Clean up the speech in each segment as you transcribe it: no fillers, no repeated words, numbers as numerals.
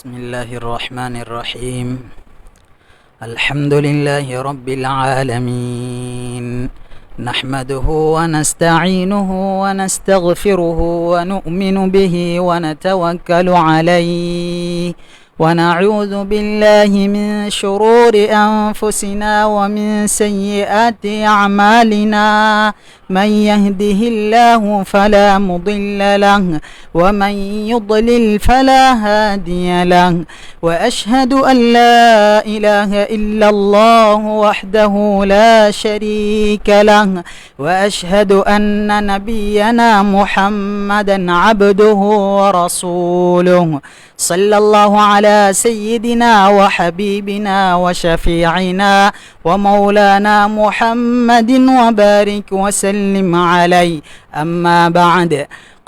بسم الله الرحمن الرحيم. الحمد لله رب العالمين، نحمده ونستعينه ونستغفره ونؤمن به ونتوكل عليه، ونعوذ بالله من شرور أنفسنا ومن سيئات أعمالنا، من يهده الله فلا مضل له ومن يضلل فلا هادي له، وأشهد أن لا إله إلا الله وحده لا شريك له، وأشهد أن نبينا محمدا عبده ورسوله، صلى الله على سيدنا وحبيبنا وشفيعنا ومولانا محمد وبارك وسلم عليه. أما بعد،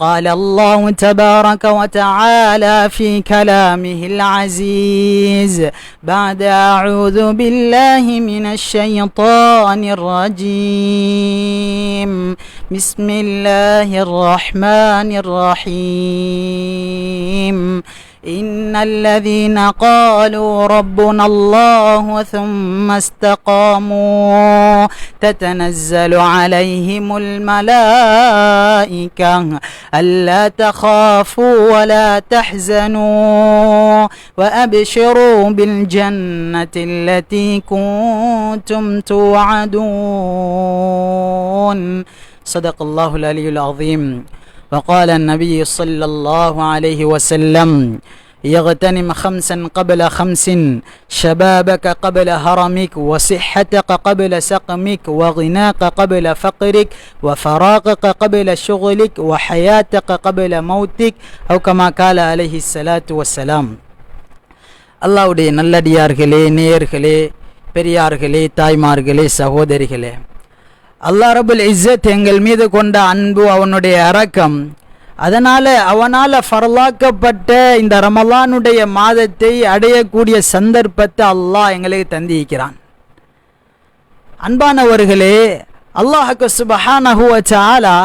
قال الله تبارك وتعالى في كلامه العزيز بعد أعوذ بالله من الشيطان الرجيم، بسم الله الرحمن الرحيم. إن الذين قالوا ربنا الله ثم استقاموا تتنزل عليهم الملائكة ألا تخافوا ولا تحزنوا وأبشروا بالجنة التي كنتم توعدون. صدق الله العلي العظيم. وقال النبي صلى الله عليه وسلم: يغتنم خمسا قبل خمس، شبابك قبل هرمك، وصحتك قبل سقمك، وغناك قبل فقرك، وفراغك قبل شغلك، وحياتك قبل موتك، أو كما قال عليه الصلاة والسلام. அல்லாஹ்வுடைய நல்லடியார்களே, நேயர்களே, பெரியார்களே, தாய்மார்களே, சகோதரிகளே, அல்லாஹ் ரபுல் இஸ்ஸத் எங்கள் மீது கொண்ட அன்பு, அவனுடைய இரக்கம், அவனால் ஃபர்லாக்கப்பட்ட இந்த ரமலானுடைய மாதத்தை அடையக்கூடிய சந்தர்ப்பத்தை அல்லாஹ் எங்களுக்கு தந்திருக்கிறான். அன்பானவர்களே, அல்லாஹ்வுக்கு சுப்ஹானஹு வ தஆலா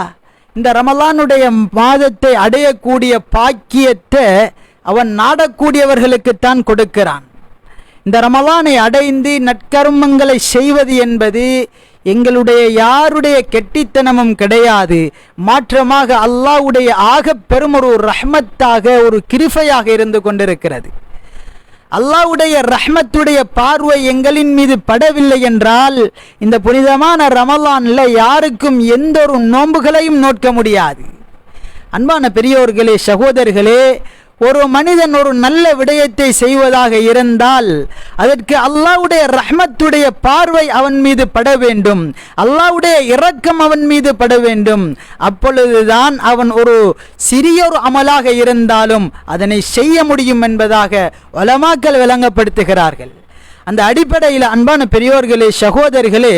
இந்த ரமலானுடைய மாதத்தை அடையக்கூடிய பாக்கியத்தை அவன் நாடக்கூடியவர்களுக்குத்தான் கொடுக்கிறான். இந்த ரமலானை அடைந்து நற்கர்மங்களை செய்வது என்பது எங்களுடைய யாருடைய கெட்டித்தனமும் கிடையாது. மாற்றமாக அல்லாஹ்வுடைய ஆக பெரும் ஒரு ரஹ்மத்தாக, ஒரு கிருபையாக இருந்து கொண்டிருக்கிறது. அல்லாஹ்வுடைய ரஹ்மத்துடைய பார்வை எங்களின் மீது படவில்லை என்றால் இந்த புனிதமான ரமலான்ல யாருக்கும் எந்த ஒரு நோன்புகளையும் நோக்க முடியாது. அன்பான பெரியோர்களே, சகோதரர்களே, ஒரு மனிதன் ஒரு நல்ல விடயத்தை செய்வதாக இருந்தால் அதற்கு அல்லாஹ்வுடைய ரஹ்மத்துடைய பார்வை அவன் மீது பட வேண்டும், அல்லாஹ்வுடைய இரக்கம் அவன் மீது பட வேண்டும். அப்பொழுதுதான் அவன் ஒரு சிறியொரு அமலாக இருந்தாலும் அதனை செய்ய முடியும் என்பதாக உலமாக்கள் விளங்கப்படுத்துகிறார்கள். அந்த அடிப்படையில் அன்பான பெரியோர்களே, சகோதரர்களே,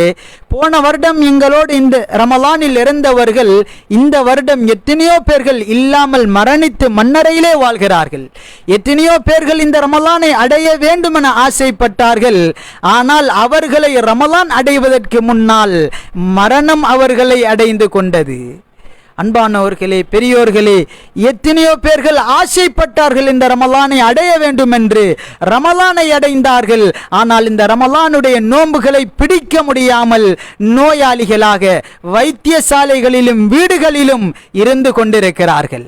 போன வருடம் எங்களோடு இந்த ரமலானில் இருந்தவர்கள் இந்த வருடம் எத்தனையோ பேர்கள் இல்லாமல் மரணித்து மண்ணறையிலே வாழ்கிறார்கள். எத்தனையோ பேர்கள் இந்த ரமலானை அடைய வேண்டும் என ஆசைப்பட்டார்கள். ஆனால் அவர்களை ரமலான் அடைவதற்கு முன்னால் மரணம் அவர்களை அடைந்து கொண்டது. அன்பானவர்களே, பெரியோர்களே, எத்தனையோ பேர்கள் ஆசைப்பட்டார்கள் இந்த ரமலானை அடைய வேண்டும் என்று, ரமலானை அடைந்தார்கள். ஆனால் இந்த ரமலானுடைய நோன்புகளை பிடிக்க முடியாமல் நோயாளிகளாக வைத்தியசாலைகளிலும் வீடுகளிலும் இருந்து கொண்டிருக்கிறார்கள்.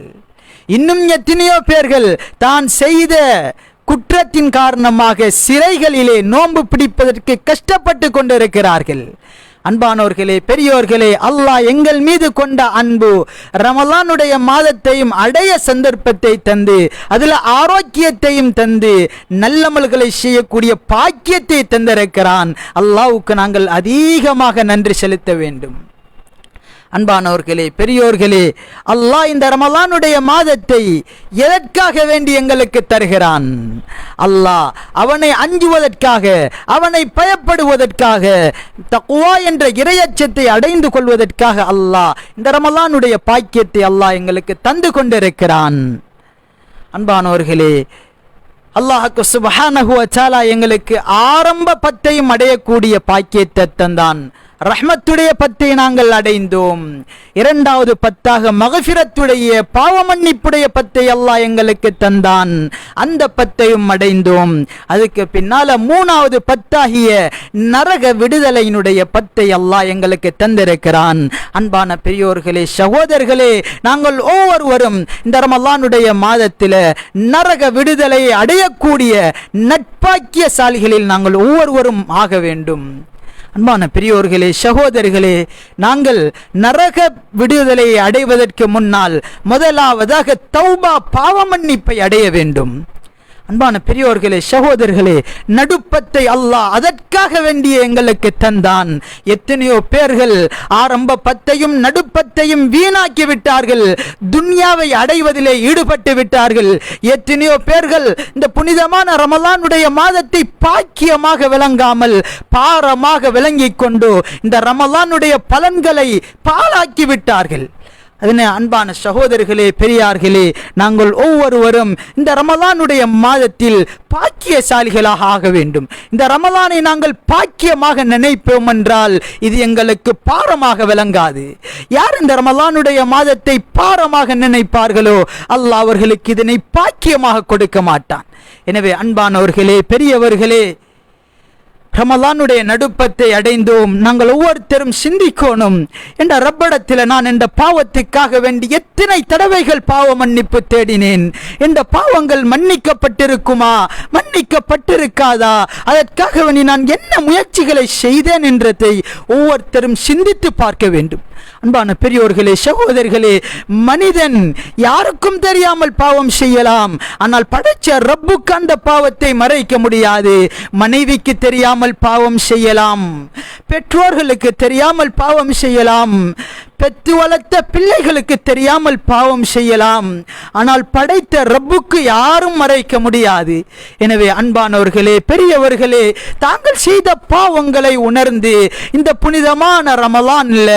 இன்னும் எத்தனையோ பேர்கள் தான் செய்த குற்றத்தின் காரணமாக சிறைகளிலே நோன்பு பிடிப்பதற்கு கஷ்டப்பட்டு கொண்டிருக்கிறார்கள். அன்பானோர்களே, பெரியோர்களே, அல்லாஹ் எங்கள் மீது கொண்ட அன்பு ரமலானுடைய மாதத்தையும் அடைய சந்தர்ப்பத்தை தந்து அதில் ஆரோக்கியத்தையும் தந்து நல்லமல்களை செய்யக்கூடிய பாக்கியத்தை தந்திருக்கிறான். அல்லாஹ்வுக்கு நாங்கள் அதிகமாக நன்றி செலுத்த வேண்டும். அன்பானவர்களே, பெரியோர்களே, அல்லாஹ் இந்த ரமலானுடைய மாதத்தை எதற்காக வேண்டி எங்களுக்கு தருகிறான்? அல்லாஹ் அவனை அஞ்சுவதற்காக, அவனை பயப்படுவதற்காக, தக்வா என்ற இறையச்சத்தை அடைந்து கொள்வதற்காக அல்லாஹ் இந்த ரமலானுடைய பாக்கியத்தை அல்லாஹ் எங்களுக்கு தந்து கொண்டிருக்கிறான். அன்பானவர்களே, அல்லாஹ்வுக்கு சுப்ஹானஹு வ தஆலா எங்களுக்கு ஆரம்ப பத்தையும் அடையக்கூடிய பாக்கியத்தை தந்தான். ரஹ்மத்துடைய பத்தை நாங்கள் அடைந்தோம். இரண்டாவது பத்தாக மகஃபிரத்துடைய பாவ மன்னிப்புடைய பத்தை அல்லாஹ் எங்களுக்கு தந்தான், அந்த பத்தையும் அடைந்தோம். அதுக்கு பின்னால மூணாவது பத்தாகிய நரக விடுதலையினுடைய பத்தை அல்லாஹ் எங்களுக்கு தந்திருக்கிறான். அன்பான பெரியோர்களே, சகோதரர்களே, நாங்கள் ஒவ்வொருவரும் இந்த ரமலானுடைய மாதத்தில் நரக விடுதலையை அடையக்கூடிய நட்பாக்கியசாலிகளில் நாங்கள் ஒவ்வொருவரும் ஆக வேண்டும். அன்பான பெரியோர்களே, சகோதரர்களே, நாங்கள் நரக விடுதலையை அடைவதற்கு முன்னால் முதலாவதாக தௌபா பாவ மன்னிப்பை அடைய வேண்டும். அன்பான பெரியோர்களே, சகோதரர்களே, நடுப்பத்தை அல்லாஹ் அதற்காக வேண்டிய எங்களுக்கு தந்தான். எத்தனையோ பேர்கள் ஆரம்ப பத்தையும் நடுப்பத்தையும் வீணாக்கி விட்டார்கள், துன்யாவை அடைவதிலே ஈடுபட்டு விட்டார்கள். எத்தனையோ பேர்கள் இந்த புனிதமான ரமலானுடைய மாதத்தை பாக்கியமாக விளங்காமல் பாரமாக விளங்கிக் கொண்டு இந்த ரமலானுடைய பலன்களை பாழாக்கி விட்டார்கள். அதனை அன்பான சகோதரர்களே, பெரியார்களே, நாங்கள் ஒவ்வொருவரும் இந்த ரமலானுடைய மாதத்தில் பாக்கியசாலிகளாக ஆக வேண்டும். இந்த ரமலானை நாங்கள் பாக்கியமாக நினைப்போம் என்றால் இது எங்களுக்கு பாரமாக விளங்காது. யார் இந்த ரமலானுடைய மாதத்தை பாரமாக நினைப்பார்களோ அல்லாஹ் அவர்களுக்கு இதனை பாக்கியமாக கொடுக்க மாட்டான். எனவே அன்பானவர்களே, பெரியவர்களே, ரமலானுடைய நடுப்பத்தை அடைந்தோம். நாங்கள் ஒவ்வொருத்தரும் சிந்திக்கணும், என்ற ரப்படத்தில் நான் இந்த பாவத்துக்காக வேண்டி எத்தனை தடவைகள் பாவ மன்னிப்பு தேடினேன், இந்த பாவங்கள் மன்னிக்கப்பட்டிருக்குமா, மன்னிக்கப்பட்டிருக்காதா, அதற்காக வேண்டி நான் என்ன முயற்சிகளை செய்தேன் என்றதை ஒவ்வொருத்தரும் சிந்தித்து பார்க்க வேண்டும். அன்பான பெரியோர்களே, சகோதரர்களே, மனிதன் யாருக்கும் தெரியாமல் பாவம் செய்யலாம், ஆனால் படைச்ச ரப்புக்கு அந்த பாவத்தை மறைக்க முடியாது. மனைவிக்கு தெரியாமல் பாவம் செய்யலாம், பெற்றோர்களுக்கு தெரியாமல் பாவம் செய்யலாம், பெற்று வளர்த்த பிள்ளைகளுக்கு தெரியாமல் பாவம் செய்யலாம், ஆனால் படைத்த ரப்புக்கு யாரும் மறைக்க முடியாது. எனவே அன்பானவர்களே, பெரியவர்களே, தாங்கள் செய்த பாவங்களை உணர்ந்து இந்த புனிதமான ரமலான்ல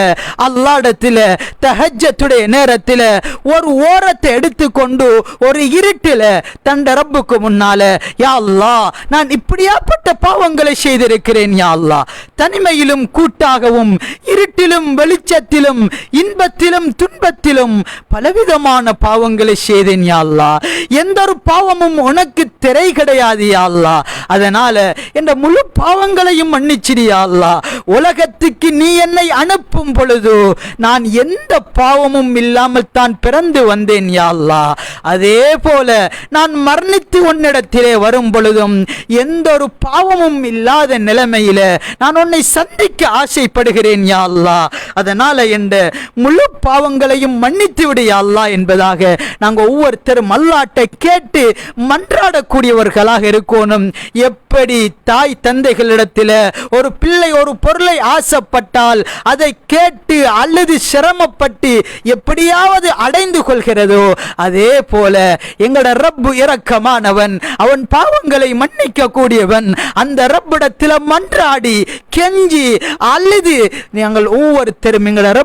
அல்லாஹ்விடத்தில் தஹஜ்ஜத்துடைய நேரத்தில் ஒரு ஓரத்தை எடுத்துக்கொண்டு ஒரு இருட்டில் தண்ட ரப்புக்கு முன்னால, யா அல்லாஹ், நான் இப்படியாப்பட்ட பாவங்களை செய்திருக்கிறேன் யா அல்லாஹ், தனிமையிலும் கூட்டாகவும் இருட்டிலும் வெளிச்சத்திலும் இன்பத்திலும் துன்பத்திலும் பலவிதமான பாவங்களை செய்தேன் யா அல்லாஹ், எந்த ஒரு பாவமும் உனக்கு திரை கிடையாது யா அல்லாஹ், அதனால என்ற முழு பாவங்களையும் மன்னிச்சிடு யா அல்லாஹ். உலகத்துக்கு நீ என்னை அனுப்பும் பொழுது நான் எந்த பாவமும் இல்லாமல் தான் பிறந்து வந்தேன் யா அல்லாஹ், அதே போல நான் மரணித்து உன்னிடத்திலே வரும் பொழுதும் எந்த ஒரு பாவமும் இல்லாத நிலைமையில நான் உன்னை சந்திக்க ஆசைப்படுகிறேன் யா அல்லாஹ், அதனால என்ற முழு பாவங்களையும் மன்னித்து விடு யா அல்லாஹ் என்பதாக நாங்கள் ஒவ்வொருத்தரும் அல்லாஹ்ட்ட கேட்டு மன்றாடக்கூடியவர்களாக இருக்கணும். எப்படி தாய் தந்தைகளிடத்தில் ஒரு பிள்ளை ஒரு பொருளை ஆசைப்பட்டால் அதை கேட்டு அல்லது சிரமப்பட்டு எப்படியாவது அடைந்து கொள்கிறதோ, அதே போல எங்களோட ரப்பு இரக்கமானவன், அவன் பாவங்களை மன்னிக்க கூடியவன். அந்த ரப்பிடத்தில் மன்றாடி கெஞ்சி அல்லது நாங்கள் ஒவ்வொருத்தரும் எங்களோட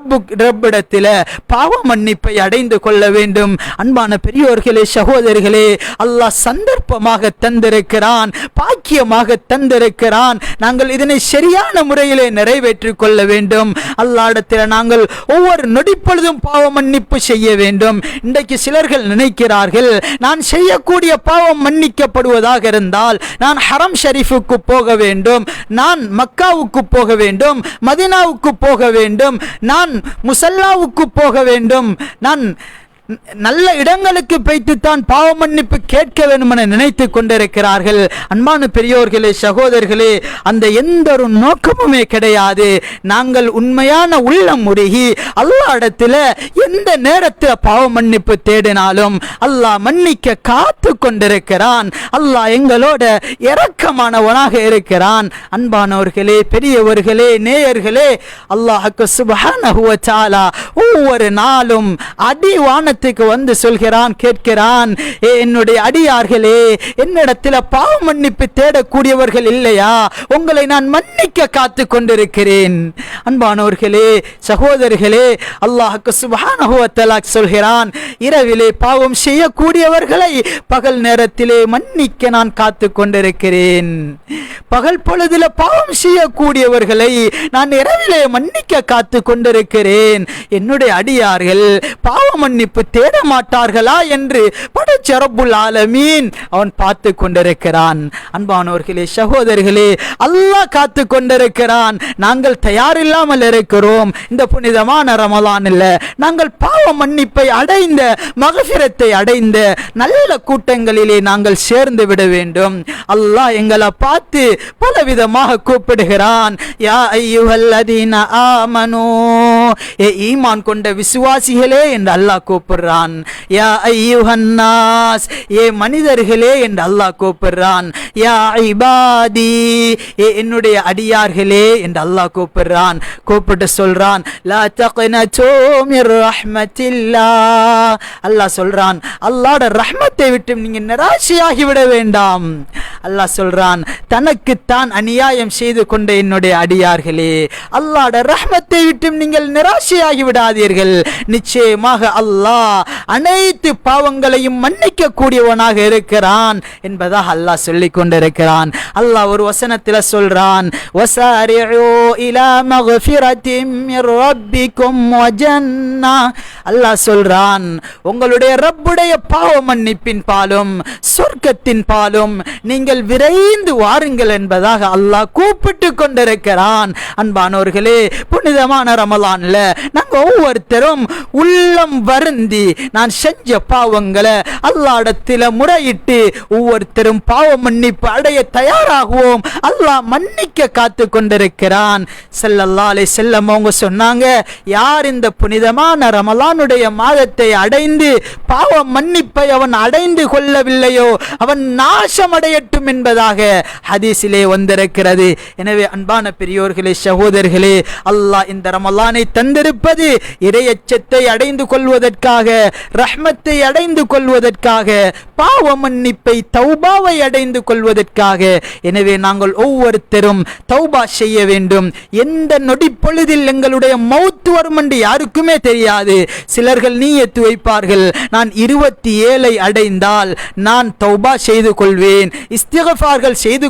ரப்பிடத்தில் பாவ மன்னிப்பை அடைந்து கொள்ள வேண்டும். அன்பான பெரியோர்களே, சகோதரர்களே, அல்லாஹ் சந்தர்ப்பமாக தந்திருக்கிறான், பாக்கியமாக தந்திருக்கிறான். நாங்கள் இதனை சரியான முறையிலே நிறைவேற்றிக் கொள்ள வேண்டும். அல்லாஹ்விடத்தில் நாங்கள் ஒவ்வொரு நொடிப்பொழுதும் பாவ மன்னிப்பு செய்ய வேண்டும். இன்றைக்கு சிலர்கள் நினைக்கிறார்கள், நான் செய்யக்கூடிய பாவம் மன்னிக்கப்படுவதாக இருந்தால் நான் ஹரம் ஷரீஃபுக்கு போக வேண்டும், நான் மக்காவுக்கு போக வேண்டும், மதீனாவுக்கு போக வேண்டும், நான் முசல்லாவுக்கு போக வேண்டும், நான் நல்ல இடங்களுக்கு வைத்துத்தான் பாவ மன்னிப்பு கேட்க வேண்டும் என நினைத்து கொண்டிருக்கிறார்கள். அன்பான பெரியோர்களே, சகோதரர்களே, அந்த எந்த ஒரு நோக்கமுமே கிடையாது. நாங்கள் உண்மையான உள்ளம் உருகி அல்லாஹ்விடத்தில் எந்த நேரத்தில் பாவ மன்னிப்பு தேடினாலும் அல்லாஹ் மன்னிக்க காத்து கொண்டிருக்கிறான். அல்லாஹ் எங்களோட இரக்கமானவனாக இருக்கிறான். அன்பானவர்களே, பெரியவர்களே, நேயர்களே, அல்லாஹ்வுக்கு சுப்ஹானஹு வ தஆலா ஒவ்வொரு நாளும் அடிவான மைதானத்துக்கு வந்து சொல்கிறான், கேட்கிறான், என்னுடைய அடியார்களே, என்னிடத்தில் பாவ மன்னிப்பு தேடக்கூடியவர்கள் இல்லையா? உங்களை நான் மன்னிக்க காத்து கொண்டிருக்கிறேன். அன்பானவர்களே, சகோதரர்களே, அல்லாஹ் சுப்ஹானஹு வ தஆலா சொல்கிறான், இரவிலே பாவம் செய்யக்கூடியவர்களை பகல் நேரத்திலே மன்னிக்க நான் காத்து கொண்டிருக்கிறேன். பகல் பொழுதில பாவம் செய்யக்கூடியவர்களை நான் இரவிலே மன்னிக்க காத்து கொண்டிருக்கிறேன். என்னுடைய அடியார்கள் பாவ மன்னிப்பு தேட மாட்டார்களா என்று படைச்ச ரப்புல் ஆலமீன் அவன் பார்த்து கொண்டிருக்கிறான். அன்பானவர்களே, சகோதரர்களே, அல்லாஹ் காத்து கொண்டிருக்கிறான். நாங்கள் தயாரில்லாமல் இருக்கிறோம். இந்த புனிதமான ரமலானில் நாங்கள் பாவ மன்னிப்பை அடைந்த, மக்ஃபிரத்தை அடைந்த நல்ல கூட்டங்களிலே நாங்கள் சேர்ந்து விட வேண்டும். அல்லாஹ் எங்களை பார்த்து பலவிதமாக கூப்பிடுகிறான். யா அய்யுஹல்லதீன ஆமனூ, ஈமான் கொண்ட விசுவாசிகளே என்று அல்லாஹ் கூப்பிடுறான். யா அய்யுஹன்னாஸ், மனிதர்களே என்று அல்லாஹ் கூப்பிடுறான். யா இபாதி, என்னுடைய அடியார்களே என்று அல்லாஹ் கூப்பிடுறான். கூப்பிட்டு சொல்றான், லா தக்னது மிர் ரஹ்மத்தில்லாஹ், அல்லாஹ் சொல்றான், அல்லாஹ்வுடைய ரஹ்மத்தை விட்டு நீங்க நிராசையாகி விட வேண்டாம். அல்லாஹ் சொல்றான், தனக்கு தான் அநியாயம் செய்து கொண்ட என்னுடைய அடியார்களே, அல்லாஹ்வுடைய ரஹ்மத்தை விட்டு நீங்கள் நிராசையாகி விடாதீர்கள். நிச்சயமாக அல்லாஹ் அனைத்து பாவங்களையும் மன்னிக்க கூடியவனாக இருக்கிறான் என்பதாக அல்லாஹ் சொல்லிக் கொண்டிருக்கிறான். அல்லாஹ் ஒரு வசனத்தில் சொல்றான், வஸாரிஉ இலா மக்ஃபிரத்தின் மிர் ரப்பிக்கும் வ ஜன்னah, அல்லாஹ் சொல்றான், உங்களுடைய ரப்புடைய பாவ மன்னிப்பின் பாலும் சொர்க்கத்தின் பாலும் நீங்கள் விரைந்து வாருங்கள் என்பதாக அல்லாஹ் கூப்பிட்டு கொண்டிருக்கிறான். அன்பானவர்களே, புனிதமான ரமலான்ல நாங்க ஒவ்வொருத்தரும் உள்ளம் வருந்தி நான் செஞ்ச பாவங்களை அல்லாஹ்விடத்தில் முறையிட்டு ஒவ்வொருத்தரும் பாவ மன்னிப்பு அடைய தயாராகுவோம். அல்லாஹ் மன்னிக்க காத்து கொண்டிருக்கிறான். ஸல்லல்லாஹு அலைஹி வஸல்லம் அவங்க சொன்னாங்க, யார் இந்த புனிதமான ரமலானுடைய மாதத்தை அடைந்து பாவ மன்னிப்பை அவன் அடைந்து கொள்ளவில்லையோ அவன் நாசமடையட்டும் என்பதாக ஹதீஸிலே வந்திருக்கிறது. எனவே அன்பான பெரியோர்களே, சகோதரர்களே, அல்லாஹ் இந்த ரமலானை தந்திருப்பது இறையச்சத்தை அடைந்து கொள்வதற்காக, ரஹ்மத்தை அடைந்து கொள்வதற்காக, பாவ மன்னிப்பை தௌபாவை அடைந்து கொள்வதற்காக. எனவே நாங்கள் ஒவ்வொருத்தரும் தௌபா செய்ய வேண்டும். எந்த நொடி பொழுதில் எங்களுடைய மௌத் வரும் என்று யாருக்குமே தெரியாது. சிலர்கள் நீயத்து வைப்பார்கள், நான் 27 அடைந்தால் நான் தௌபா செய்து கொள்வேன், இஸ்திக்ஃபார்கள் செய்து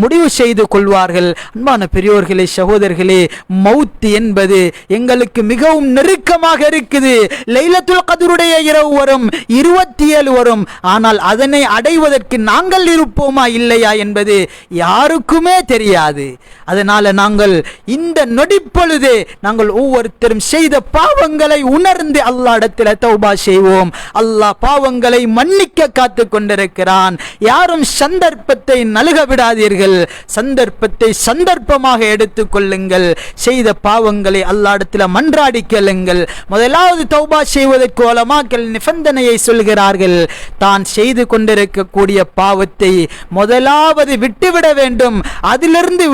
முடிவு செய்து கொள்வார்கள். அன்பான பெரியோர்களே, சகோதரர்களே, மௌத் என்பது எங்களுக்கு மிகவும் நெருக்கமாக இருக்குது. லைலத்துல் கத்ருடைய இரவு வரும், 27 வரும். ஆனால் அதனை அடைவதற்கு நாங்கள் இருப்போமா இல்லையா என்பது யாருக்குமே தெரியாது. அதனால நாங்கள் இந்த நொடிப்பொழுதே நாங்கள் ஒவ்வொருத்தரும் செய்த பாவங்களை உணர்ந்து அல்லாஹ்விடத்தில் தௌபா செய்வோம். அல்லாஹ் பாவங்களை மன்னிக்க காத்து கொண்டிருக்கிறான். யாரும் சந்தர்ப்பத்தை நல்க விடாதீர்கள். சந்தர்ப்பத்தை சந்தர்ப்பமாக எடுத்துக் கொள்ளுங்கள். செய்த பாவங்களை அல்லாஹ்விடத்தில் மன்றாடி கேளுங்கள். முதலாவது தௌபா செய்வதற்கு உலமாக்கள் நிபந்தனையை சொல்கிறார்கள். தான் செய்து கொண்டிருக்கக்கூடிய பாவத்தை முதலாவது விட்டுவிட வேண்டும். அதிலிருந்து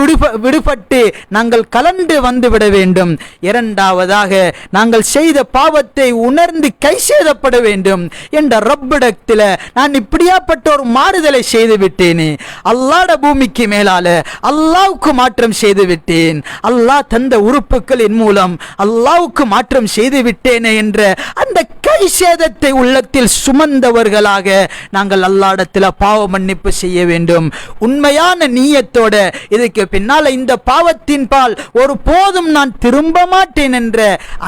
விடுபட்டு நாங்கள் கலந்து வந்துவிட வேண்டும். இரண்டாவதாக நாங்கள் செய்த பாவத்தை உணர்ந்து கை செய்தப்பட வேண்டும். என்ற ரப்பிடத்தில் நான் இப்படியாப்பட்ட ஒரு மாறுதலை செய்து விட்டேனே, அல்லாஹ்வுடைய பூமிக்கு மேலால அல்லாஹ்வுக்கு மாற்றம் செய்து விட்டேன், அல்லாஹ் தந்த உறுப்புகளின் மூலம் அல்லாஹ்வுக்கு மாற்றம் செய்து விட்டேனே என்ற அந்த கை சேதத்தை உள்ளத்தில் சுமந்தவர்களாக நாங்கள் அல்லாஹ்விடத்தில் பாவ மன்னிப்பு செய்ய வேண்டும். உண்மையான நீயத்தோட இதுக்கு பின்னால இந்த பாவத்தின் பால் ஒரு போதும் நான் திரும்ப மாட்டேன் என்ற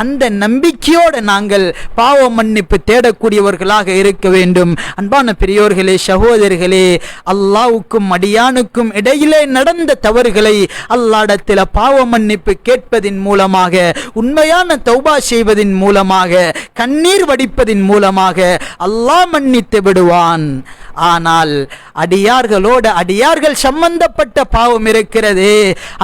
அந்த நம்பிக்கையோடு நாங்கள் பாவ மன்னிப்பு தேடக்கூடியவர்களாக இருக்க வேண்டும். அன்பான பெரியோர்களே, சகோதரர்களே, அல்லாஹ்வுக்கும் அடியானுக்கும் இடையிலே நடந்த தவறுகளை அல்லாஹ்விடத்தில் பாவ மன்னிப்பு கேட்பதின் மூலமாக, உண்மையான தௌபா செய்வதின் மூலமாக, கண்ணீர் வடிப்பதின் மூலமாக அல்லாஹ் மன்னித்து விடுவான். ஆனால் அடியார்களோடு அடியார்கள் சம்பந்தப்பட்ட பாவம் இருக்கிறது.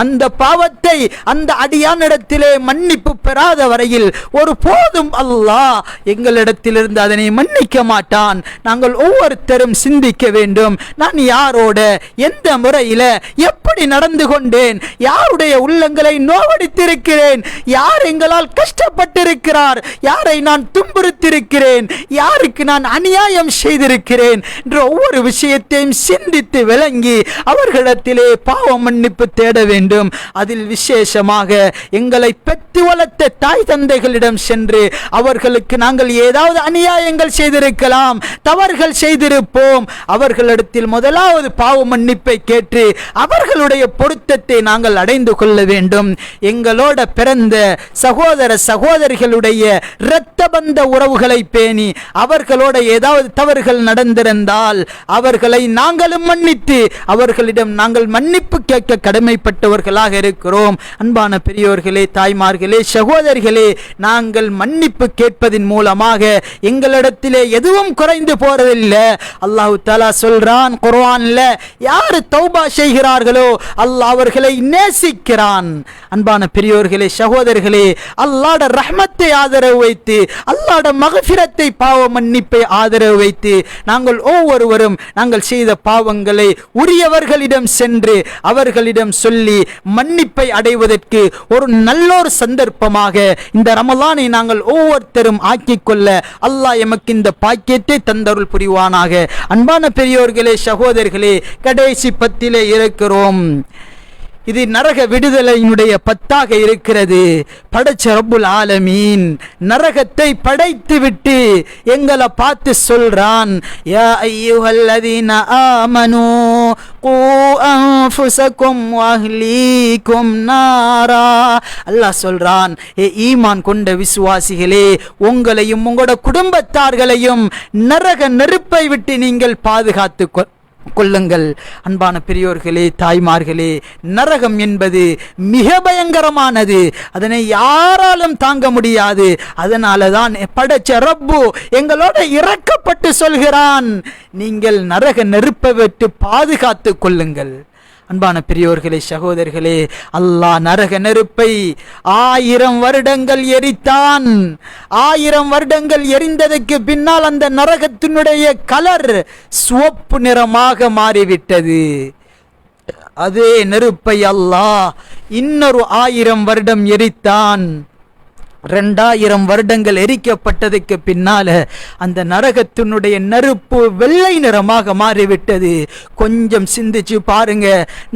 அந்த பாவத்தை அந்த அடியானிடத்திலே மன்னிப்பு பெறாத வரையில் ஒரு போதும் அல்லாஹ் எங்களிடத்திலிருந்து அதனை மன்னிக்க மாட்டான். நாங்கள் ஒவ்வொருத்தரும் சிந்திக்க வேண்டும், நான் யாரோட எந்த முறையில எப்படி நடந்து கொண்டேன், யாருடைய உள்ளங்களை நோவடித்திருக்கிறேன், யார் எங்களால் கஷ்டப்பட்டிருக்கிறார், யாரை நான் துன்புறுத்திருக்கிறேன், யாருக்கு நான் அநியாயம் செய்திருக்கிறேன் என்ற ஒவ்வொரு விஷயத்தையும் சிந்தித்து விளங்கி அவர்களிடத்திலே பாவ மன்னிப்பு தேட வேண்டும். அதில் விசேஷமாக எங்களை பெற்று வளர்த்த தாய் தந்தைகளிடம் சென்று அவர்களுக்கு நாங்கள் ஏதாவது அநியாயங்கள் செய்திருக்கலாம், தவறுகள் செய்திருப்போம், அவர்களிடத்தில் முதலாவது பாவ மன்னிப்பை கேட்டு அவர்களுடைய பொருத்தத்தை நாங்கள் அடைந்து கொள்ள வேண்டும். எங்களோட பிறந்த சகோதர சகோதரிகளுடைய இரத்த பந்த உறவுகளை பேணி அவர்களோட ஏதாவது தவறுகள் நடந்திருந்தால் அவர்களை நாங்களும் மன்னித்து அவர்களிடம் நாங்கள் மன்னிப்பு கேட்க கடமைப்பட்டவர்களாக இருக்கிறோம். அன்பான பெரியோர்களே, தாய்மார்களே, சகோதரிகளே, நாங்கள் மன்னிப்பு கேட்பதின் மூலமாக எங்களிடத்திலே எதுவும் குறைந்து போறதில்லை. அல்லாஹ் தஆலா சொல்றான் குர்ஆன்ல, யார் தௌபா செய்கிறார்களோ அல்லாஹ் அவர்களை நேசிக்கிறான். அன்பான பெரியோர்களே, சகோதரர்களே, அல்லாஹ்வுடைய ரஹ்மத்தை ஆதரவு வைத்து அல்லாஹ்வுடைய மக்ஃபிரத்தை பாவ மன்னிப்பை ஆதரவு வைத்து நாங்கள் ஒவ்வொருவரும் நாங்கள் செய்த பாவங்களை உரியவர்களிடம் சென்று அவர்களிடம் சொல்லி மன்னிப்பை அடைவதற்கு ஒரு நல்லொரு சந்தர்ப்பமாக இந்த ரமலானை நாங்கள் ஒவ்வொருத்தரும் ஆக்கிக் கொள்ள அல்லாஹ் எமக்கு இந்த பாக்கியத்தை தந்தருள் புரிவானாக. அன்பான பெரியோர்களே, சகோதரர்களே, கடைசி பத்திலே இருக்கிறோம். இது நரக விடுதலையினுடைய பத்தாக இருக்கிறது. படைச்ச ரப்புல் ஆலமீன் நரகத்தை படைத்து விட்டு எங்களை பார்த்து சொல்றான், யா அய்யுஹல்லதீன ஆமனூ கூ அன்ஃபுஸக்கும் வஅஹ்லீக்கும் நாரா. அல்லாஹ் சொல்றான், ஏ ஈமான் கொண்ட விசுவாசிகளே, உங்களையும் உங்களோட குடும்பத்தார்களையும் நரக நெருப்பை விட்டு நீங்கள் பாதுகாத்து கொள்ளுங்கள். அன்பான பெரியோர்களே, தாய்மார்களே, நரகம் என்பது மிக பயங்கரமானது, அதனை யாராலும் தாங்க முடியாது. அதனால தான் படைச்ச ரப்பு எங்களோட இரக்கப்பட்டு சொல்கிறான், நீங்கள் நரக நெருப்பை விட்டு பாதுகாத்து கொள்ளுங்கள். அன்பான பெரியோர்களே, சகோதரர்களே, அல்லாஹ் நரக நெருப்பை 1000 வருடங்கள் எரித்தான். 1000 வருடங்கள் எரிந்ததற்கு பின்னால் அந்த நரகத்தினுடைய கலர் சிவப்பு நிறமாக மாறிவிட்டது. அதே நெருப்பை அல்லாஹ் இன்னொரு 1000 வருடம் எரித்தான். 2000 வருடங்கள் எரிக்கப்பட்டதுக்கு பின்னால அந்த நரகத்தினுடைய நெருப்பு வெள்ளை நிறமாக மாறிவிட்டது. கொஞ்சம் சிந்திச்சு பாருங்க,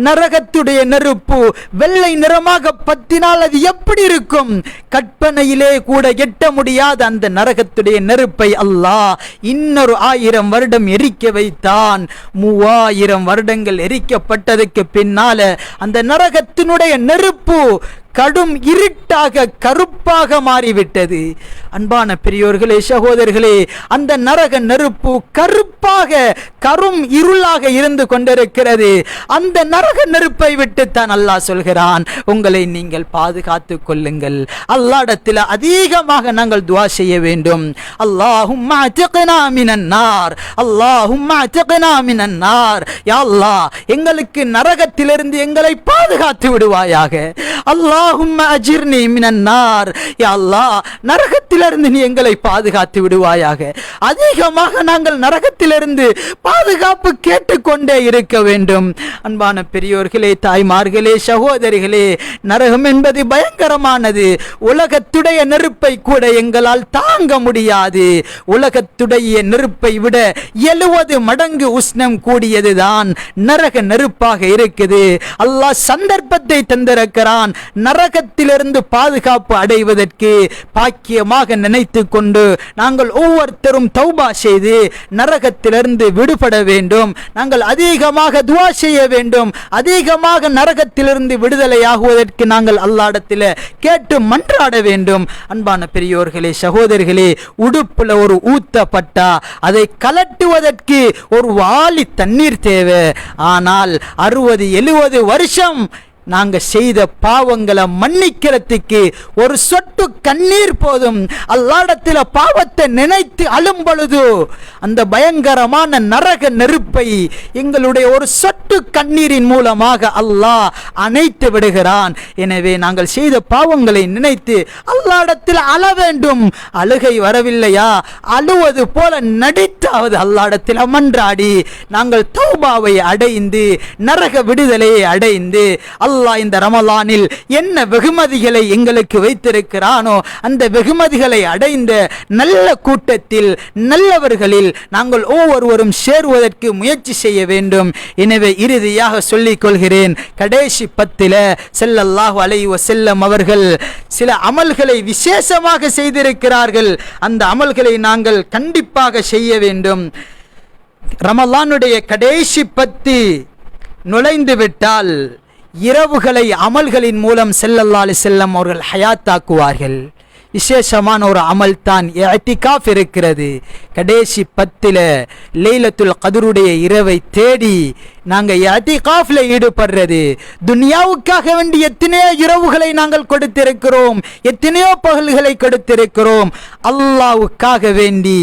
நரகத்துடைய நெருப்பு வெள்ளை நிறமாக பத்தினால் அது எப்படி இருக்கும்? கற்பனையிலே கூட எட்ட முடியாத அந்த நரகத்துடைய நெருப்பை அல்லாஹ் இன்னொரு 1000 வருடம் எரிக்க வைத்தான். 3000 வருடங்கள் எரிக்கப்பட்டதுக்கு பின்னால அந்த நரகத்தினுடைய நெருப்பு கடும் இருட்டாக கருப்பாக மாறிவிட்டது. அன்பான பெரியோர்களே, சகோதரர்களே, அந்த நரக நெருப்பு கருப்பாக கரும் இருளாக இருந்து கொண்டிருக்கிறது. அந்த நரக நெருப்பை விட்டு தான் அல்லாஹ் சொல்கிறான், உங்களை நீங்கள் பாதுகாத்து கொள்ளுங்கள். அல்லாஹ்விடத்தில் அதிகமாக நாங்கள் துஆ செய்ய வேண்டும். அல்லாஹும்ம அத்கினா மினன் நார், அல்லாஹும்ம அத்கினா மினன் நார். யா அல்லாஹ், எங்களுக்கு நரகத்திலிருந்து எங்களை பாதுகாத்து விடுவாயாக. அல்லாஹும்ம அஜிர்னி மினன் நார். யா அல்லாஹ், நரகத்திலிருந்து நீ எங்களை பாதுகாத்து விடுவாயாக. அதிகமாக நாங்கள் நரகத்திலிருந்து பாதுகாப்பு கேட்டுக்கொண்டே இருக்க வேண்டும். அன்பான பெரியோர்களே, தாய்மார்களே, சகோதரிகளே, நரகம் என்பது பயங்கரமானது. உலகத்துடைய நெருப்பை கூட எங்களால் தாங்க முடியாது. உலகத்துடைய நெருப்பை விட 70 மடங்கு உஷ்ணம் கூடியதுதான் நரக நெருப்பாக இருக்குது. அல்லாஹ் சந்தர்ப்பத்தை தந்திருக்கிறான். நரகத்திலிருந்து பாதுகாப்பு அடைவதற்கு பாக்கியமாக நினைத்து கொண்டு நாங்கள் ஒவ்வொருத்தரும் தௌபா செய்து நரகத்திலிருந்து விடுபட வேண்டும். நாங்கள் அதிகமாக துஆ செய்ய வேண்டும். அதிகமாக நரகத்திலிருந்து விடுதலையாகுவதற்கு நாங்கள் அல்லாஹ்விடத்தில் கேட்டு மன்றாட வேண்டும். அன்பான பெரியோர்களே, சகோதரிகளே, உடுப்புல ஒரு ஊத்தப்பட்டா அதை கலட்டுவதற்கு ஒரு வாளி தண்ணீர் தேவை. ஆனால் 60-70 வருஷம் நாங்க செய்த பாவங்களை மன்னிக்கிறதுக்கு ஒரு சொட்டு கண்ணீர் போதும். அல்லாஹ்விடத்தில் பாவத்தை நினைத்து அழும் பொழுது அந்த பயங்கரமான நரக நெருப்பை எங்களுடைய ஒரு சொட்டு கண்ணீரின் மூலமாக அல்லாஹ் அணைத்து விடுகிறான். எனவே நாங்கள் செய்த பாவங்களை நினைத்து அல்லாஹ்விடத்தில் அழ வேண்டும். அழுகை வரவில்லையா, அழுவது போல நடித்தாவது அல்லாஹ்விடத்தில் மன்றாடி நாங்கள் தௌபாவை அடைந்து நரக விடுதலையை அடைந்து அல்லாஹ் இந்த ரமலானில் என்ன வெகுமதிகளை எங்களுக்கு வைத்திருக்கிறானோ அந்த வெகுமதிகளை அடைந்த நல்ல கூட்டத்தில் நல்லவர்களில் நாங்கள் ஒவ்வொருவரும் சேருவதற்கு முயற்சி செய்ய வேண்டும். எனவே இறுதியாக சொல்லிக் கொள்கிறேன், கடைசி 10 ஸல்லல்லாஹு அலைஹி வஸல்லம் அவர்கள் சில அமல்களை விசேஷமாக செய்திருக்கிறார்கள். அந்த அமல்களை நாங்கள் கண்டிப்பாக செய்ய வேண்டும். ரமலானுடைய கடைசி 10 நுழைந்து விட்டால் இரவுகளை அமல்களின் மூலம் ஸல்லல்லாஹு அலைஹி வஸல்லம் அவர்கள் ஹயாத்தாக்குவார்கள். விசேஷமான ஒரு அமல் தான் இஅ்திகாஃப் இருக்கிறது. கடைசி 10 லைலத்துல் கத்ருடைய இரவை தேடி நாங்கள் இஅ்திகாஃப்ல ஈடுபடுறது. துனியாவுக்காக வேண்டி எத்தனையோ இரவுகளை நாங்கள் கொடுத்திருக்கிறோம், எத்தனையோ பகல்களை கொடுத்திருக்கிறோம். அல்லாஹ்வுக்காக வேண்டி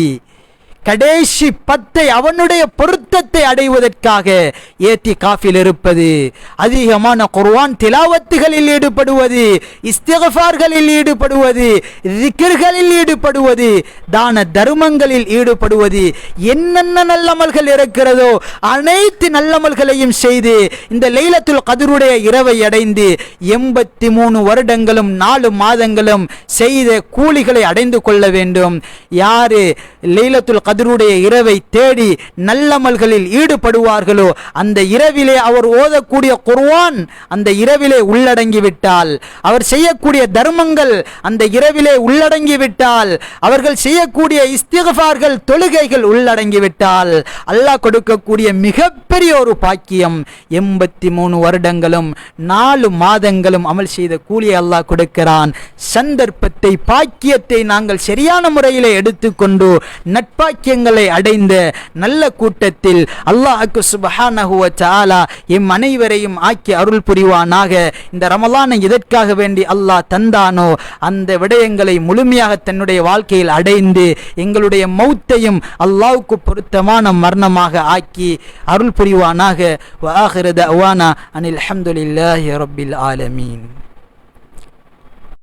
கடைசி 10 அவனுடைய பொருத்தத்தை அடைவதற்காக இஅ்திகாஃபில் இருப்பது, அதிகமான குர்ஆன் திலாவத்துகளில் ஈடுபடுவது, இஸ்திக்ஃபார்களில் ஈடுபடுவது, திக்ர்களில் ஈடுபடுவது, தான தர்மங்களில் ஈடுபடுவது, என்னென்ன நல்லமல்கள் இருக்கிறதோ அனைத்து நல்லமல்களையும் செய்து இந்த லைலத்துல் கத்ருடைய இரவை அடைந்து 83 வருடங்களும் 4 மாதங்களும் செய்த கூலிகளை அடைந்து கொள்ள வேண்டும். யாரு லைலத்துல் கத்ருடைய இரவை தேடி நல்லமல்களில் ஈடுபடுவார்களோ அந்த இரவிலே அவர் ஓதக்கூடிய குர்ஆன் அந்த இரவிலே உள்ளடங்கிவிட்டால், அவர் செய்யக்கூடிய தர்மங்கள் அந்த இரவிலே உள்ளடங்கிவிட்டால், அவர்கள் செய்யக்கூடிய இஸ்திக்ஃபார்கள் தொழுகைகள் உள்ளடங்கிவிட்டால் அல்லாஹ் கொடுக்கக்கூடிய மிகப்பெரிய ஒரு பாக்கியம் 83 வருடங்களும் 4 மாதங்களும் அமல் செய்த கூலியை அல்லாஹ் கொடுக்கிறான். சந்தர்ப்பத்தை பாக்கியத்தை நாங்கள் சரியான முறையில் எடுத்துக்கொண்டு நட்பாக்கியங்களை அடைந்த நல்ல கூட்டத்தில் அல்லாஹ்வுக்கு சுப்ஹானஹு வ தஆலா எம் அனைவரையும் ஆக்கி அருள் புரிவானாக. இந்த ரமலானை எதற்காக வேண்டி அல்லாஹ் தந்தானோ அந்த விடயங்களை முழுமையாக தன்னுடைய வாழ்க்கையில் அடைந்து எங்களுடைய மௌத்தையும் அல்லாஹ்வுக்கு பொருத்தமான மரணமாக ஆக்கி அருள் புரிவானாக. வ ஆகிரு தஅவானா அனில் ஹம்துலில்லாஹி ரப்பில் ஆலமீன்.